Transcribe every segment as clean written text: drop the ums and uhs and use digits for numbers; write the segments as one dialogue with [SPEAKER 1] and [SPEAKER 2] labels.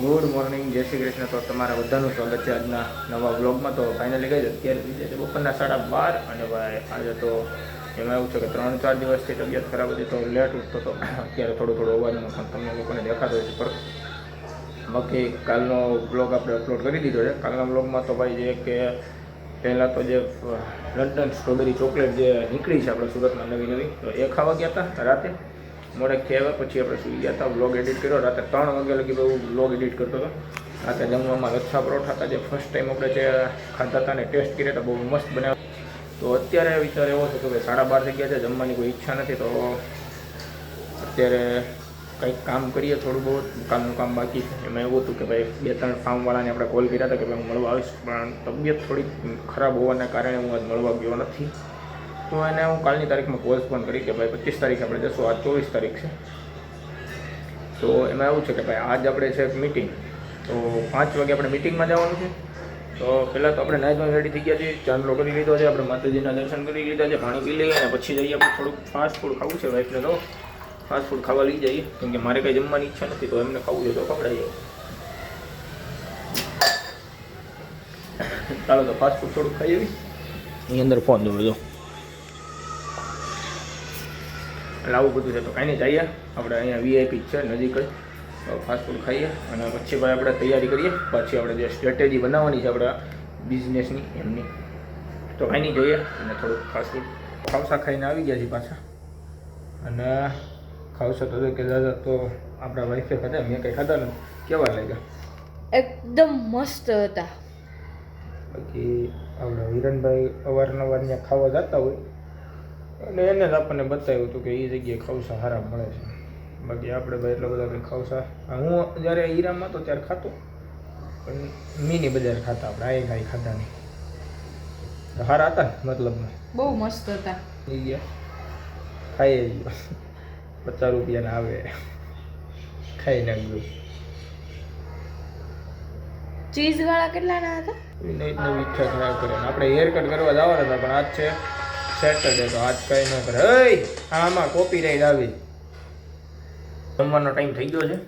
[SPEAKER 1] Good morning, જય શ્રી કૃષ્ણ. તો તમારા બધાનું સ્વાગત છે આજના નવા વ્લોગમાં. તો ફાઇનલી ગઈ અત્યારે બીજે છે બપોરના 12:30 અને ભાઈ આજે તો એમાં એવું છે કે 3-4 દિવસથી તબિયત ખરાબ હતી તો લેટ ઉઠતો હતો. અત્યારે થોડો અવાજનો પણ તમને લોકોને દેખાતો હોય છે પર બાકી કાલનો વ્લોગ આપણે અપલોડ કરી દીધો છે. કાલના વ્લોગમાં તો ભાઈ જે કે પહેલાં તો જે લંડન સ્ટ્રોબેરી ચોકલેટ જે નીકળી છે આપણે સુરતમાં નવી તો એ ખાવા ગયા હતા રાતે મોડેકથી આવ્યા. પછી આપણે સુઈ ગયા હતા, વ્લોગ એડિટ કર્યો. રાતે 3 વાગ્યા લગી બહુ વ્લોગ એડિટ કરતો હતો. રાતે જમવામાં લચ્છા પરોઠા હતા જે ફર્સ્ટ ટાઈમ આપણે જે ખાધા હતા ને ટેસ્ટ કર્યા હતા, બહુ મસ્ત બનાવ્યા. તો અત્યારે વિચાર એવો છે કે ભાઈ 12:30 થઈ ગયા છે, જમવાની કોઈ ઈચ્છા નથી. તો અત્યારે કંઈક કામ કરીએ, થોડું બહુ દુકાનનું કામ બાકી છે. એમાં એવું હતું કે ભાઈ 2-3 ફાર્મવાળાને આપણે કોલ કર્યા હતા કે ભાઈ હું મળવા આવીશ, પણ તબિયત થોડી ખરાબ હોવાના કારણે હું આજ મળવા ગયો નથી. તો એને હું કાલની તારીખમાં પોસ્ટપોન કરી કે ભાઈ 25 તારીખે આપણે જશું. આજ 24 તારીખ છે. તો એમાં એવું છે કે ભાઈ આજ આપણે છે એક મિટિંગ, તો 5 વાગે આપણે મિટિંગમાં જવાનું છે. તો પહેલાં તો આપણે નાઈ રેડી થઈ ગયા છીએ, ચાંદલો કરી લીધો છે, આપણે માતાજીના દર્શન કરી લીધા છે, પાણી પી લઈએ અને પછી જઈએ. આપણે થોડુંક ફાસ્ટ ફૂડ ખાવું છે વાઈફને, તો ફાસ્ટ ફૂડ ખાવા લઈ જઈએ કેમ કે મારે કંઈ જમવાની ઈચ્છા નથી. તો એમને ખાવું છે તો ખવડાવીએ. ચાલો તો ફાસ્ટ ફૂડ થોડુંક ખાઈ આવી. એની અંદર ફોન જોડો જો એટલે આવું બધું છે. તો કાંઈ નહીં, જઈએ આપણે અહીંયા VIP છે નજીક જ. ફાસ્ટ ફૂડ ખાઈએ અને પછી ભાઈ આપણે તૈયારી કરીએ. પછી આપણે જે સ્ટ્રેટેજી બનાવવાની છે આપણા બિઝનેસની એમની, તો કાંઈ નહીં જોઈએ. અને થોડુંક ફાસ્ટ ફૂડ ખાવસા ખાઈને આવી ગયા છીએ પાછા. અને ખાવસા તો કે દાદા તો આપણા વાઈફે ખાધા, મેં કંઈ ખાધા નથી. કેવા લાગ્યા?
[SPEAKER 2] એકદમ મસ્ત હતા.
[SPEAKER 1] બાકી આપણા વિરનભાઈ અવારનવાર ત્યાં ખાવા જતા હોય અને એને જ આપણને બતાવ્યું હતું કે એ જગ્યાએ ખાવસા સારા મળે છે. બાકી આપણે ભાઈ એટલા બધા કંઈ ખાવસા, હું જ્યારે હીરામાં હતો ત્યારે ખાતો, પણ મિની બજાર ખાતા આપણે, આ કાંઈ ખાતા નહીં. સારા હતા ને, મતલબમાં
[SPEAKER 2] બહુ મસ્ત હતા.
[SPEAKER 1] એ ગયા ખાઈ 50 રૂપિયાના આવે, ખાઈ નાખ્યું.
[SPEAKER 2] ચીઝવાળા કેટલાના હતા?
[SPEAKER 1] નવી ઈચ્છા ખરાબ કરે. આપણે હેર કટ કરવા જવાના હતા પણ આજ છે સેટરડે, તો આજ કંઈ ન કરે. આમાં કોપીરાઈટ આવી. જમવાનો ટાઈમ થઈ ગયો છે,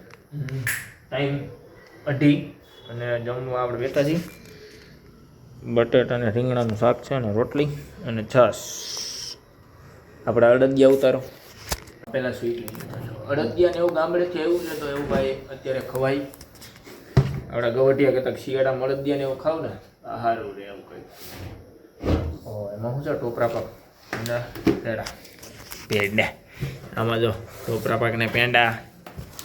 [SPEAKER 1] ટાઈમ 2:30 અને જમવા આપણે બેઠા છીએ. બટેટા અને રીંગણાનું શાક છે અને રોટલી અને છાશ. આપણે અડદિયા ઉતારો. પહેલાં સ્વીટ લઈ અડદિયા ને એવું ગામડેથી આવ્યું છે તો એવું ભાઈ અત્યારે ખવાય. આપણા ગવટિયા કહેતા શિયાળામાં અડદિયા ને એવું ખાવ ને સારું રહે એવું કંઈ. એમાં શું છે ટોપરા પાક અને પેંડા. આમાં જો ટોપરા પાક ને પેંડા,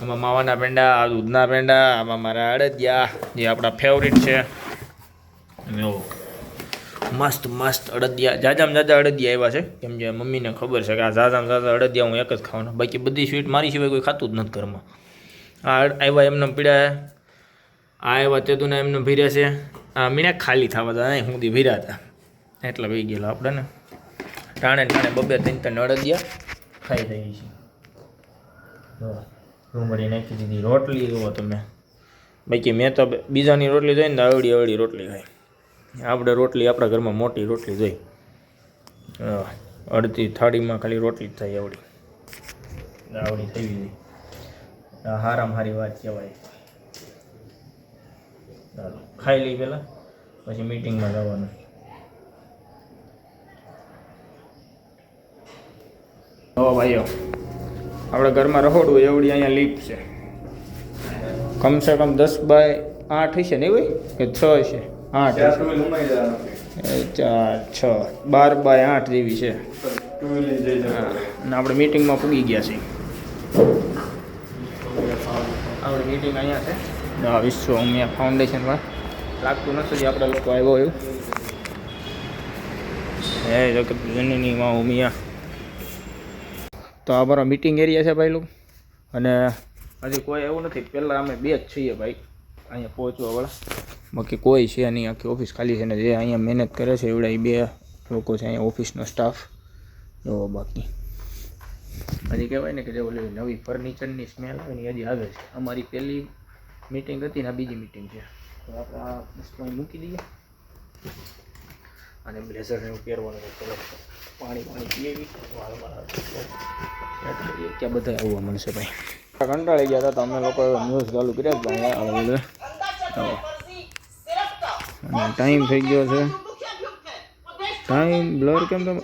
[SPEAKER 1] આમાં માવાના પેંડા, આ દૂધના પેંડા, આમાં મારા અડદિયા જે આપણા ફેવરિટ છે. એવો મસ્ત મસ્ત અડદિયા, જાજામાં જાજા અડદિયા આવ્યા છે કેમ કે મમ્મીને ખબર છે કે આ જાજામાં જાજા અડદિયા હું એક જ ખાવાનો, બાકી બધી સ્વીટ મારી સિવાય કોઈ ખાતું જ નથી ઘરમાં. આ આવ્યા એમને પીડા, આ આવ્યા તેતુંને એમને ભીર્યા છે. આ મીને ખાલી થવા હતા નહીં સુધી ભીર્યા હતા એટલે ભાઈ ગયેલા આપણે ને ટાણે 2-3 અડદિયા ખાઈ જઈએ છીએ. ડુંગળી નાખી દીધી, રોટલી જુઓ તમે. બાકી મેં તો બીજાની રોટલી જોઈને ને અવળી રોટલી ખાઈ. આપણે રોટલી આપણા ઘરમાં મોટી રોટલી જોઈ, અડધી થાળીમાં ખાલી રોટલી જ થાય આવડી થઈ ગઈ. હારામાં સારી વાત કહેવાય. ચાલો ખાઈ લઈ પહેલાં, પછી મીટિંગમાં જવાનું. હો ભાઈઓ, આપણે ઘરમાં રહોડું એવડી અહીંયા લીપ છે, કમસે કમ 10x8 હશે નહીં ભાઈ કે 6 હશે? 8 4 6 12x8 જેવી છે. અને આપણે મીટિંગમાં પૂગી ગયા છીએ. આપણે મીટિંગ અહીંયા છે વિશ્વ ઉમિયા ફાઉન્ડેશનમાં. લાગતું નથી આપણે લોકો આવ્યો એવું. હે જગતજનની માં ઉમિયા. તો આ મારો મીટિંગ એરિયા છે ભાઈ લોકો. અને હજી કોઈ એવું નથી, પહેલાં અમે 2 જ છીએ ભાઈ અહીંયા પહોંચવાવાળા, બાકી કોઈ છે નહીં. આખી ઓફિસ ખાલી છે ને જે અહીંયા મહેનત કરે છે એવડા 2 લોકો છે અહીંયા ઓફિસનો સ્ટાફ. જો બાકી હજી કહેવાય ને કે જે ઓલી નવી ફર્નિચરની સ્મેલ આવે ને હજી આવે છે. અમારી પહેલી મીટિંગ હતી ને આ બીજી મીટિંગ છે. તો આપણે આ વસ્તુ અહીં મૂકી દઈએ અને બ્લેઝરને એવું પહેરવાનું છે. પાણી પીએવી ત્યાં બધા આવવા મળશે ભાઈ. કંટાળી ગયા હતા તો અમે લોકો ન્યૂઝ ચાલુ કર્યા જ ભાઈ અને ટાઈમ થઈ ગયો છે ટાઈમ બ્લર કેમ તમે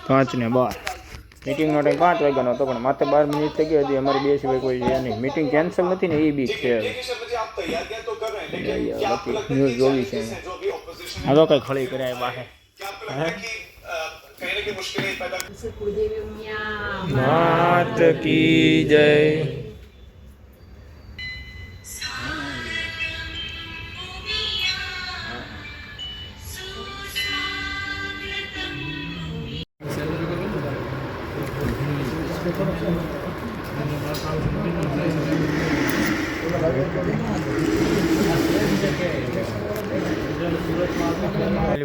[SPEAKER 1] 5:12 મીટિંગનો ટાઈમ 5 વાગ્યાનો હતો પણ માત્ર 12 મિનિટ થઈ ગઈ હતી અમારી બે સિવાય કોઈ છે નહીં મીટિંગ કેન્સલ નથી ને એ બીક છે ન્યૂઝ જોવી છે આ તો કંઈ ખળી કર્યા બહાર માત કી જય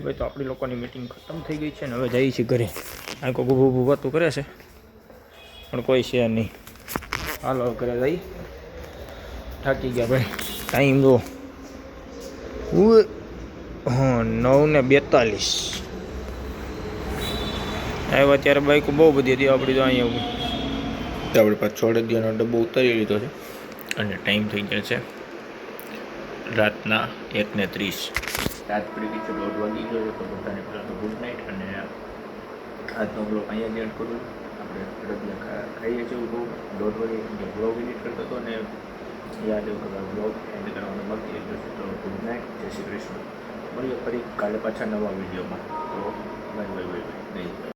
[SPEAKER 1] ભાઈ તો આપણી લોકોની મીટિંગ ખતમ થઈ ગઈ છે ને હવે જઈએ છીએ ઘરે આ કોઈ ઊભું ઊભું વાતું કરે છે પણ કોઈ છે નહીં હાલો ઘરે જઈ થાકી ગયા ભાઈ ટાઈમ જો હા 9:42 આવ્યા ત્યારે બાઈક બહુ બધી હતી આપણી તો અહીંયા આપણે પાછો અડદિયાનો ડબ્બો ઉતારી લીધો છે અને ટાઈમ થઈ ગયો છે રાતના 1:30 રાત પડી ગઈ છે 1:30 વાગી ગયો તો બધાને પહેલાં તો ગુડ નાઇટ અને આજનો બ્લોગ અહીંયા જ એડ કરું આપણે અડદિયા ખાઈએ છીએ બહુ 1:30 વાગે બ્લોગ એડિટ કરતો હતો અને યાદ એવું કે બ્લોગ એન્ડ કરવાનું બાકી જશે તો ગુડ નાઇટ જય શ્રી કૃષ્ણ મળીએ ફરી કાલે પાછા નવા વિડીયોમાં તો બાય બાય બાય બાય.